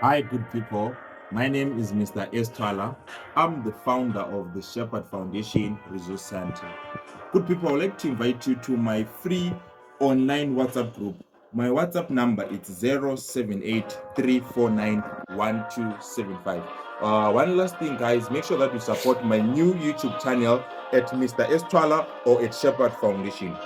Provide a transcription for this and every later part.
Hi, good people. My name is Mr. Estwala. I'm the founder of the Shepherd Foundation Resource Center. Good people, I would like to invite you to my free online WhatsApp group. My WhatsApp number is 078-349-1275. One last thing, guys, make sure that you support my new YouTube channel at Mr. Estwala or at Shepherd Foundation.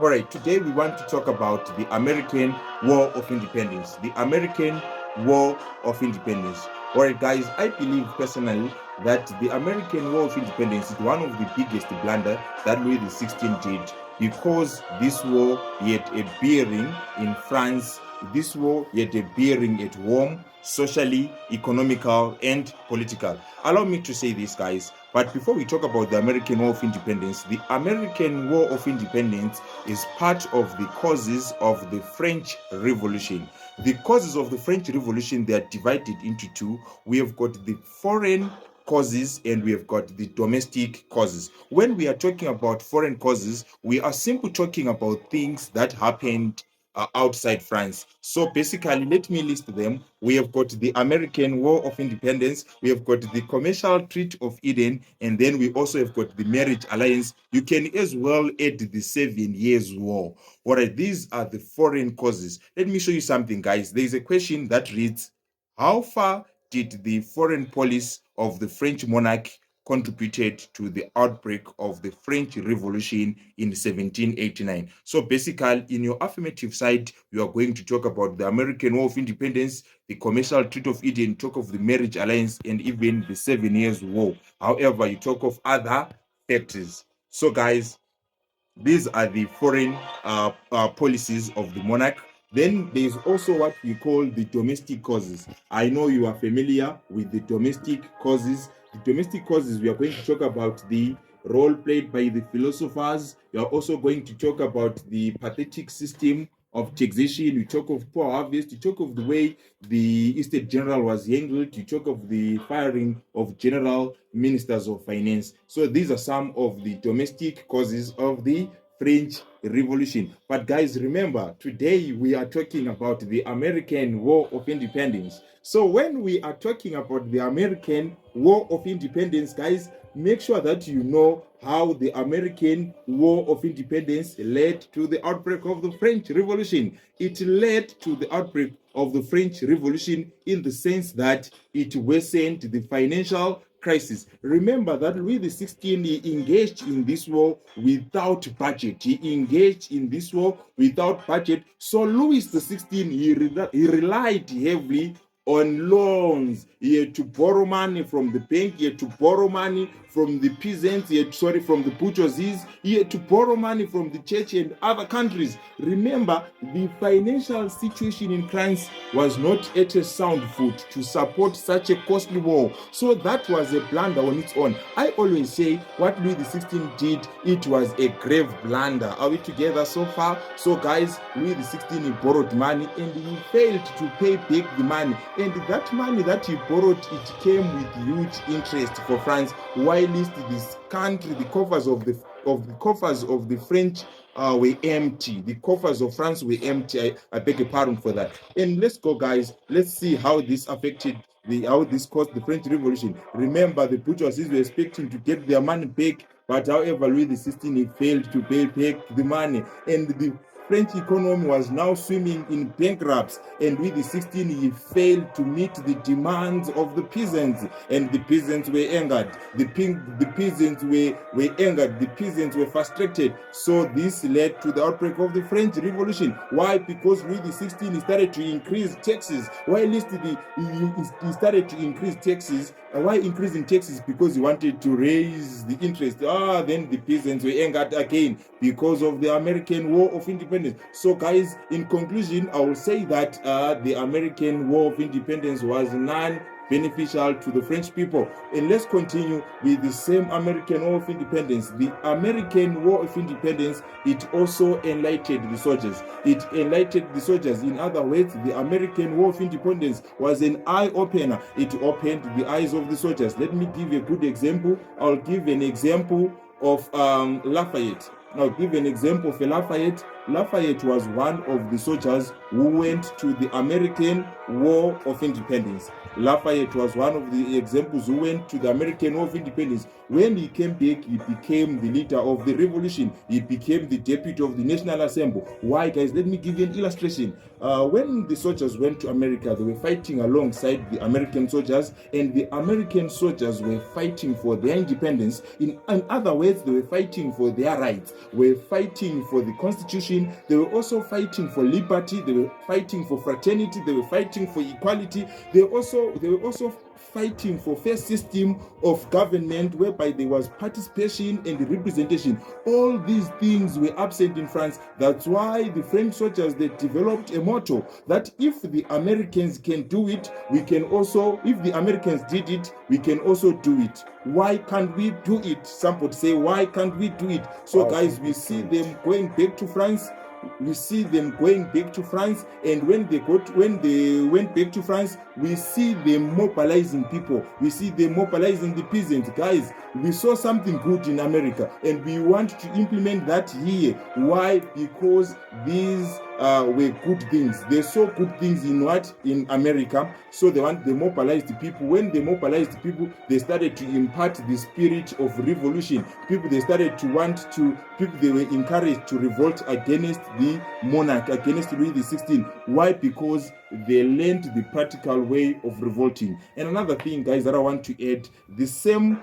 All right, today we want to talk about the American War of Independence. The American War of Independence. All right, guys, I believe personally that the American War of Independence is one of the biggest blunder that Louis XVI did, because this war had a bearing in France. This war had a bearing at home, socially, economical, and political. Allow me to say this, guys. But before we talk about the American War of Independence, the American War of Independence is part of the causes of the French Revolution. The causes of the French Revolution, they are divided into two. We have got the foreign causes and we have got the domestic causes. When we are talking about foreign causes, we are simply talking about things that happened outside France. So basically, let me list them. We have got the American War of Independence, we have got the Commercial Treaty of Eden, and then we also have got the Marriage Alliance. You can as well add the 7 Years' War. All right, these are the foreign causes. Let me show you something, guys. There is a question that reads, how far did the foreign policy of the French monarch contributed to the outbreak of the French Revolution in 1789. So basically, in your affirmative side, you are going to talk about the American War of Independence, the Commercial Treaty of Eden, talk of the Marriage Alliance, and even the 7 Years' War. However, you talk of other factors. So guys, these are the foreign policies of the monarch. Then there's also what we call the domestic causes. I know you are familiar with the domestic causes. The domestic causes, we are going to talk about the role played by the philosophers. We are also going to talk about the pathetic system of taxation. We talk of poor harvest. We talk of the way the estate general was handled. We talk of the firing of general ministers of finance. So these are some of the domestic causes of the French Revolution. But guys, remember, today we are talking about the American War of Independence. So when we are talking about the American War of Independence, guys, make sure that you know how the American War of Independence led to the outbreak of the French Revolution. It led to the outbreak of the French Revolution in the sense that it worsened the financial crisis. Remember that Louis XVI, he engaged in this war without budget. He engaged in this war without budget. So Louis XVI, he relied heavily on loans. He had to borrow money from the bank. He had to borrow money from the peasants. From the bourgeoisies. He had to borrow money from the church and other countries. Remember, the financial situation in France was not at a sound foot to support such a costly war. So that was a blunder on its own. I always say what Louis XVI did, it was a grave blunder. Are we together so far? So guys, Louis XVI, he borrowed money and he failed to pay back the money. And that money that he borrowed, it came with huge interest for France. While this country, the coffers of the French were empty. The coffers of France were empty. I beg a pardon for that. And let's go, guys. Let's see how this affected how this caused the French Revolution. Remember, the bourgeoisie were expecting to get their money back, but however, Louis XVI, he failed to pay back the money, and the French economy was now swimming in bankruptcy, and Louis XVI, he failed to meet the demands of the peasants, and the peasants were angered. The peasants were angered. The peasants were frustrated. So this led to the outbreak of the French Revolution. Why? Because Louis XVI, he started to increase taxes. Why he started to increase taxes? Why increasing taxes? Because he wanted to raise the interest. Then the peasants were angered again because of the American War of Independence. So guys, in conclusion, I will say that the American War of Independence was non-beneficial to the French people. And let's continue with the same American War of Independence. The American War of Independence, it also enlightened the soldiers. It enlightened the soldiers. In other words, the American War of Independence was an eye-opener. It opened the eyes of the soldiers. Let me give a good example. I'll give an example of Lafayette. I'll give an example of Lafayette. Lafayette was one of the soldiers who went to the American War of Independence. Lafayette was one of the examples who went to the American War of Independence. When he came back, he became the leader of the revolution. He became the deputy of the National Assembly. Why, guys? Let me give you an illustration. When the soldiers went to America, they were fighting alongside the American soldiers, and the American soldiers were fighting for their independence. In other words, they were fighting for their rights, were fighting for the Constitution. They were also fighting for liberty. They were fighting for fraternity. They were fighting for equality. They were also fighting for fair system of government whereby there was participation and representation. All these things were absent in France. That's why the French soldiers, they developed a motto that if the Americans can do it, we can also, if the Americans did it, we can also do it. Why can't we do it? Some would say, why can't we do it? So guys, we see them going back to France. We see them going back to France, and when they went back to France, we see them mobilizing people. We see them mobilizing the peasants. Guys, we saw something good in America, and we want to implement that here. Why? Because these were good things. They saw good things in what? In America. So they mobilized the people. When they mobilized the people, they started to impart the spirit of revolution. They were encouraged to revolt against the monarch, against Louis XVI. Why? Because they learned the practical way of revolting. And another thing, guys, that I want to add, the same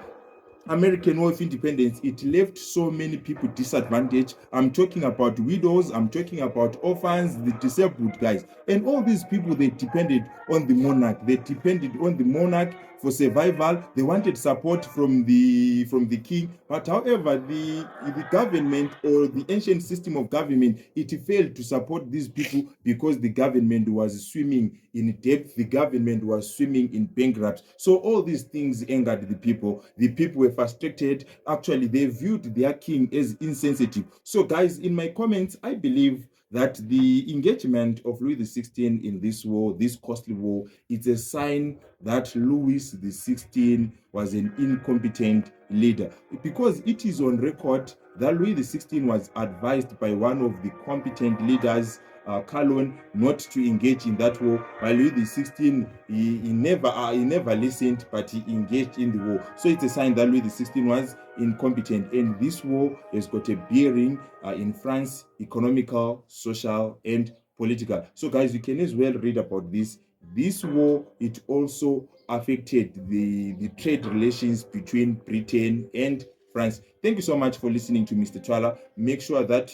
American War of Independence, it left so many people disadvantaged. I'm talking about widows, I'm talking about orphans, the disabled, guys. And all these people, they depended on the monarch. They depended on the monarch for survival. They wanted support from the king. But however, the government, or the ancient system of government, it failed to support these people because the government was swimming in debt. The government was swimming in bankrupt. So all these things angered the people. The people were frustrated. Actually, they viewed their king as insensitive. So guys, in my comments, I believe that the engagement of Louis XVI in this war, this costly war, it's a sign that Louis XVI was an incompetent leader, because it is on record that Louis XVI was advised by one of the competent leaders, Calonne, not to engage in that war. By Louis XVI, he never listened, but he engaged in the war. So it's a sign that Louis XVI was incompetent, and this war has got a bearing in France, economical, social, and political. So guys, you can as well read about this. This war, it also affected the trade relations between Britain and France. Thank you so much for listening to Mr. Twala. Make sure that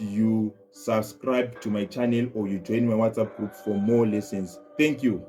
you subscribe to my channel, or you join my WhatsApp group for more lessons. Thank you.